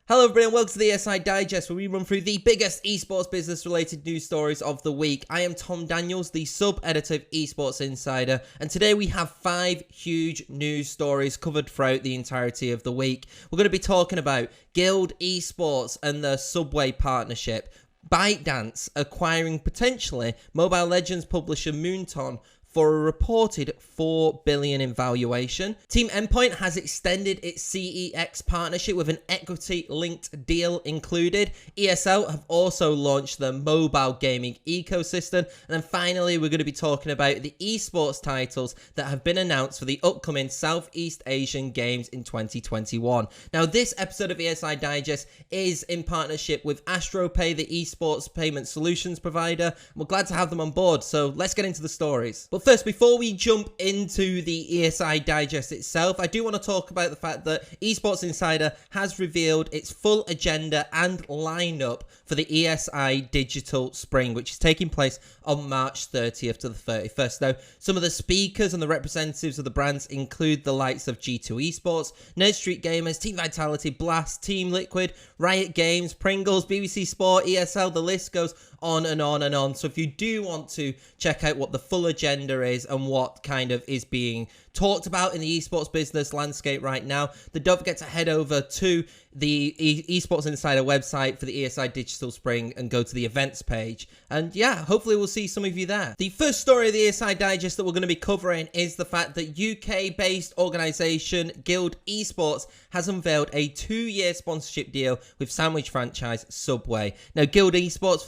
Hello everybody and welcome to the ESI Digest, where we run through the biggest esports business related news stories of the week. I am Tom Daniels, the sub-editor of Esports Insider, and today we have 5 huge news stories covered throughout the entirety of the week. We're going to be talking about Guild Esports and the Subway partnership, ByteDance acquiring potentially Mobile Legends publisher Moonton for a reported $4 billion in valuation. Team Endpoint has extended its CEX partnership with an equity-linked deal included. ESL have also launched their mobile gaming ecosystem. And then finally, we're going to be talking about the esports titles that have been announced for the upcoming Southeast Asian Games in 2021. Now, this episode of ESI Digest is in partnership with AstroPay, the esports payment solutions provider. We're glad to have them on board, so let's get into the stories. But first, before we jump into the ESI Digest itself, I do want to talk about the fact that Esports Insider has revealed its full agenda and lineup for the ESI Digital Spring, which is taking place on March 30th to the 31st. Now, some of the speakers and the representatives of the brands include the likes of G2 Esports, Nerd Street Gamers, Team Vitality, Blast, Team Liquid, Riot Games, Pringles, BBC Sport, ESL, the list goes on and on and on. So if you do want to check out what the full agenda is and what kind of is being talked about in the esports business landscape right now, then don't forget to head over to the Esports Insider website for the ESI Digital Spring and go to the events page. And yeah, hopefully we'll see some of you there. The first story of the ESI Digest that we're going to be covering is the fact that UK-based organisation Guild Esports has unveiled a 2-year sponsorship deal with sandwich franchise Subway. Now, Guild Esports,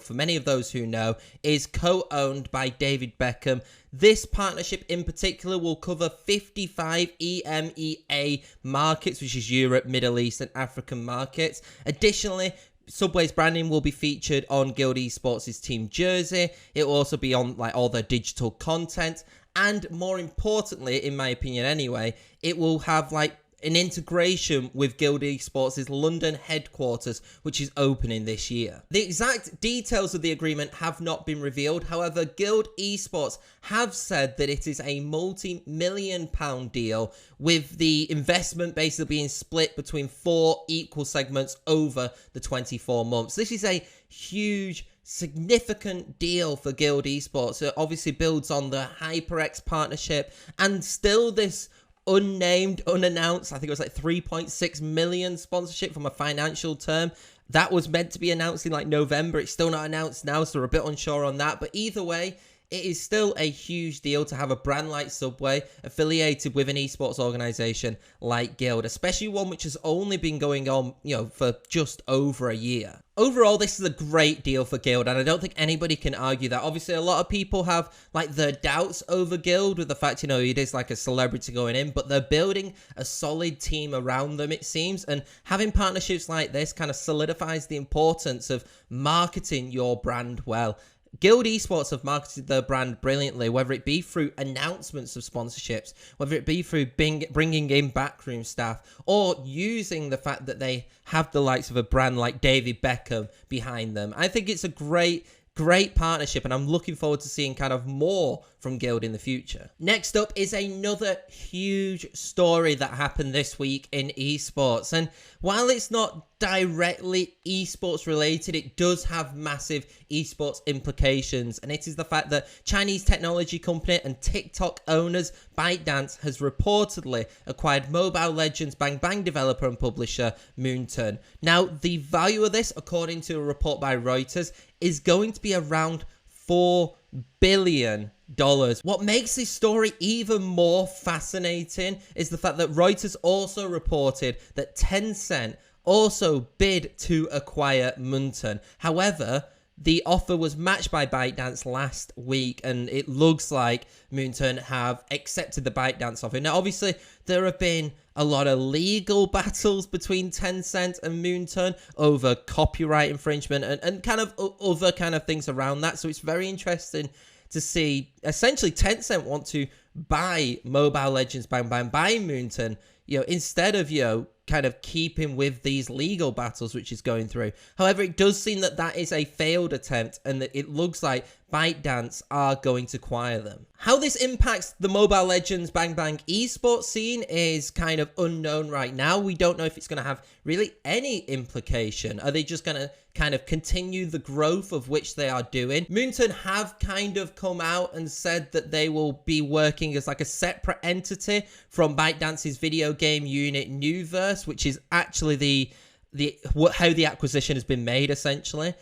for many of those who know, is co-owned by David Beckham. This partnership in particular will cover 55 EMEA markets, which is Europe, Middle East, and African markets. Additionally, Subway's branding will be featured on Guild Esports' team jersey. It will also be on all their digital content. And more importantly, in my opinion anyway, it will have an integration with Guild Esports' London headquarters, which is opening this year. The exact details of the agreement have not been revealed. However, Guild Esports have said that it is a multi-million-pound deal, with the investment basically being split between 4 equal segments over the 24 months. This is a huge, significant deal for Guild Esports. It obviously builds on the HyperX partnership and still this unnamed, unannounced, I think it was 3.6 million sponsorship from a financial term. That was meant to be announced in November. It's still not announced now, so we're a bit unsure on that. But either way, it is still a huge deal to have a brand like Subway affiliated with an esports organization like Guild, especially one which has only been going on, for just over a year. Overall, this is a great deal for Guild, and I don't think anybody can argue that. Obviously, a lot of people have their doubts over Guild with the fact, it is a celebrity going in, but they're building a solid team around them, it seems, and having partnerships like this kind of solidifies the importance of marketing your brand well. Guild Esports have marketed their brand brilliantly, whether it be through announcements of sponsorships, whether it be through bringing in backroom staff, or using the fact that they have the likes of a brand like David Beckham behind them. I think it's a great partnership, and I'm looking forward to seeing more from Guild in the future. Next up is another huge story that happened this week in esports, and while it's not directly esports related, it does have massive esports implications, and it is the fact that Chinese technology company and TikTok owners ByteDance has reportedly acquired Mobile Legends Bang Bang developer and publisher Moonton. Now, the value of this, according to a report by Reuters, is going to be around $4 billion. What makes this story even more fascinating is the fact that Reuters also reported that Tencent also bid to acquire Moonton. However, the offer was matched by ByteDance last week, and it looks like Moonton have accepted the ByteDance offer. Now, obviously, there have been a lot of legal battles between Tencent and Moonton over copyright infringement and other things around that. So it's very interesting to see, essentially, Tencent want to buy Mobile Legends Bang Bang by Moonton, instead of, keeping with these legal battles which is going through. However, it does seem that is a failed attempt, and that it looks like ByteDance are going to acquire them. How this impacts the Mobile Legends Bang Bang esports scene is kind of unknown right now. We don't know if it's going to have really any implication. Are they just going to kind of continue the growth of which they are doing? Moonton have kind of come out and said that they will be working as like a separate entity from ByteDance's video game unit Newverse, which is actually how the acquisition has been made essentially.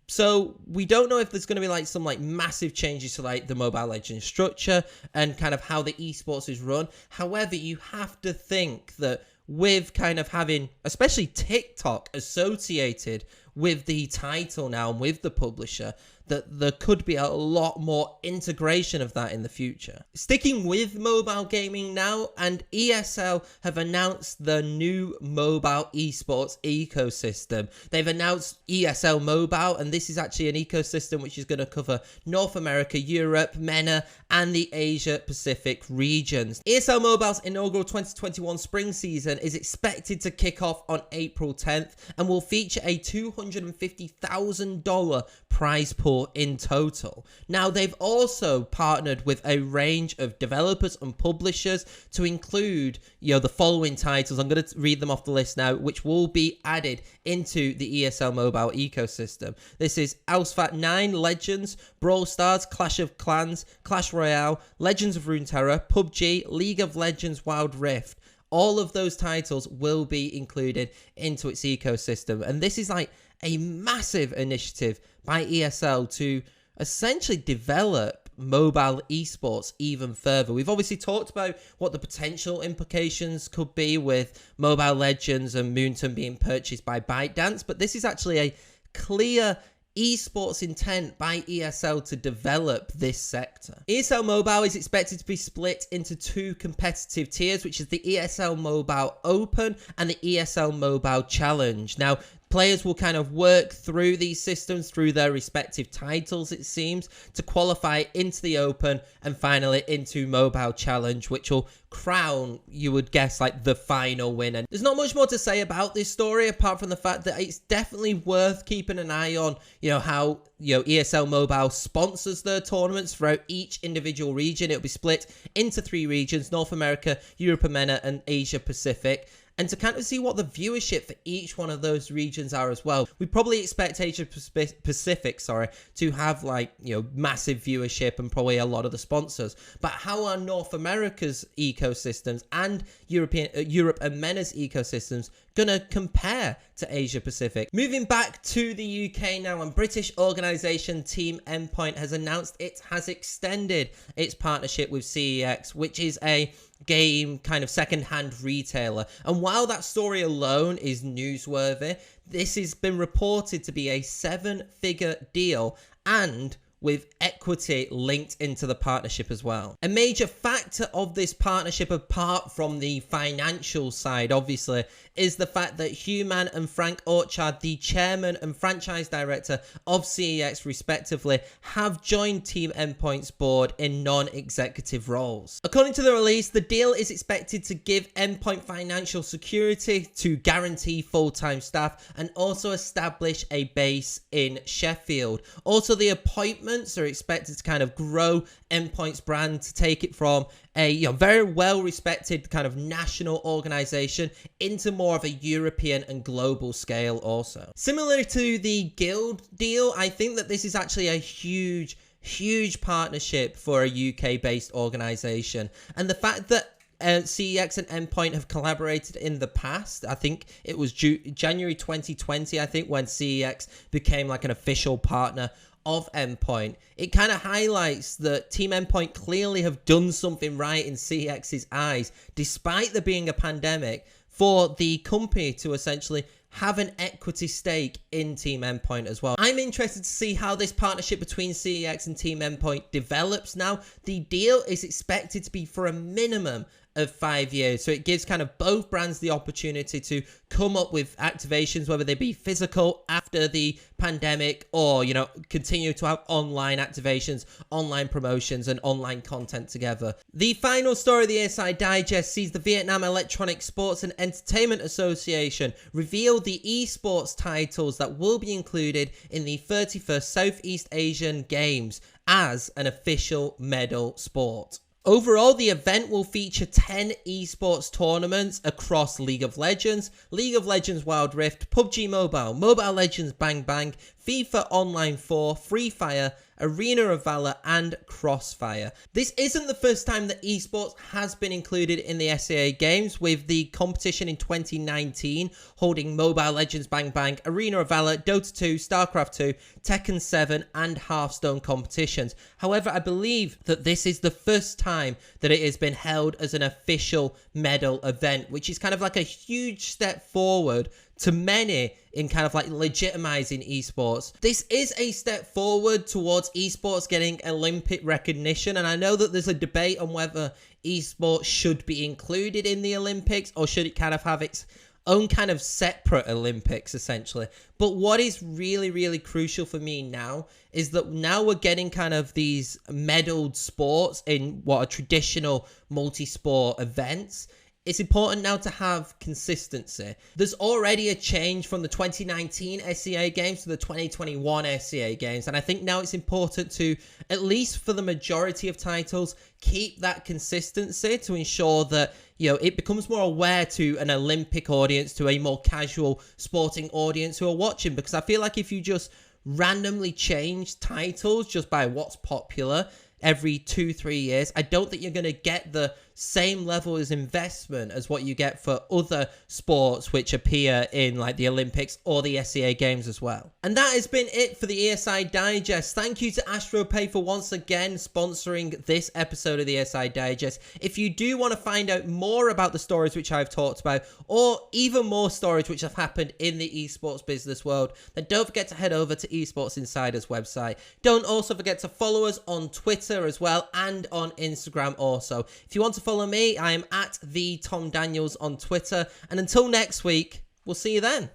So we don't know if there's going to be like some like massive changes to like the Mobile Legends structure and kind of how the esports is run. However, you have to think that with kind of having especially TikTok associated with the title now and with the publisher, that there could be a lot more integration of that in the future. Sticking with mobile gaming now, and ESL have announced the new mobile esports ecosystem. They've announced ESL Mobile, and this is actually an ecosystem which is going to cover North America, Europe, MENA, and the Asia Pacific regions. ESL Mobile's inaugural 2021 spring season is expected to kick off on April 10th and will feature a $250,000 prize pool in total. Now, they've also partnered with a range of developers and publishers to include, the following titles. I'm going to read them off the list now, which will be added into the ESL Mobile ecosystem. This is Alsfat 9 Legends, Brawl Stars, Clash of Clans, Clash Royale, Legends of Runeterra, PUBG, League of Legends Wild Rift. All of those titles will be included into its ecosystem. And this is like a massive initiative by ESL to essentially develop mobile esports even further. We've obviously talked about what the potential implications could be with Mobile Legends and Moonton being purchased by ByteDance, but this is actually a clear esports intent by ESL to develop this sector. ESL Mobile is expected to be split into two competitive tiers, which is the ESL Mobile Open and the ESL Mobile Challenge. Now, players will kind of work through these systems through their respective titles, it seems, to qualify into the Open and finally into Mobile Challenge, which will crown, you would guess, like the final winner. There's not much more to say about this story apart from the fact that it's definitely worth keeping an eye on, how ESL Mobile sponsors their tournaments throughout each individual region. It'll be split into 3 regions: North America, Europe, MENA, and Asia Pacific. And to kind of see what the viewership for each one of those regions are as well. We probably expect Asia Pacific, to have massive viewership and probably a lot of the sponsors. But how are North America's ecosystems and Europe and MENA's ecosystems gonna compare to Asia Pacific? Moving back to the UK now, and British organisation Team Endpoint has announced it has extended its partnership with CeX, which is a game kind of second-hand retailer. And while that story alone is newsworthy, this has been reported to be a 7-figure deal and with equity linked into the partnership as well. A major factor of this partnership, apart from the financial side, obviously, is the fact that Human and Frank Orchard, the chairman and franchise director of CeX respectively, have joined Team Endpoint's board in non-executive roles. According to the release, the deal is expected to give Endpoint financial security to guarantee full-time staff and also establish a base in Sheffield. Also, the appointments are expected to kind of grow Endpoint's brand to take it from a very well-respected kind of national organization into more of a European and global scale also. Similar to the Guild deal, I think that this is actually a huge partnership for a UK-based organization. And the fact that CeX and Endpoint have collaborated in the past, I think it was January 2020, I think, when CeX became like an official partner of Endpoint. It kind of highlights that Team Endpoint clearly have done something right in CeX's eyes, despite there being a pandemic, for the company to essentially have an equity stake in Team Endpoint as well. I'm interested to see how this partnership between CeX and Team Endpoint develops now. The deal is expected to be for a minimum of 5 years, so it gives kind of both brands the opportunity to come up with activations, whether they be physical after the pandemic or continue to have online activations, online promotions, and online content together. The final story of the ESI Digest sees the Vietnam Electronic Sports and Entertainment Association reveal the esports titles that will be included in the 31st Southeast Asian Games as an official medal sport. Overall, the event will feature 10 esports tournaments across League of Legends Wild Rift, PUBG Mobile, Mobile Legends Bang Bang, FIFA Online 4, Free Fire, Arena of Valor, and Crossfire. This isn't the first time that esports has been included in the SEA Games, with the competition in 2019 holding Mobile Legends Bang Bang, Arena of Valor, Dota 2, StarCraft 2, Tekken 7, and Hearthstone competitions. However, I believe that this is the first time that it has been held as an official medal event, which is kind of like a huge step forward to many in kind of like legitimizing esports. This is a step forward towards esports getting Olympic recognition, and I know that there's a debate on whether esports should be included in the Olympics or should it kind of have its own kind of separate Olympics, essentially. But what is really, really crucial for me now is that now we're getting kind of these medaled sports in what are traditional multi-sport events. It's important now to have consistency. There's already a change from the 2019 SEA Games to the 2021 SEA Games, and I think now it's important to, at least for the majority of titles, keep that consistency to ensure that, you know, it becomes more aware to an Olympic audience, to a more casual sporting audience who are watching, because I feel like if you just randomly change titles just by what's popular every 2-3 years, I don't think you're going to get the same level as investment as what you get for other sports which appear in like the Olympics or the SEA Games as well. And that has been it for the ESI Digest. Thank you to AstroPay for once again sponsoring this episode of the ESI Digest. If you do want to find out more about the stories which I've talked about, or even more stories which have happened in the esports business world, then don't forget to head over to Esports Insider's website. Don't also forget to follow us on Twitter as well, and on Instagram also. If you want to follow me, I am at the Tom Daniels on Twitter. And until next week, we'll see you then.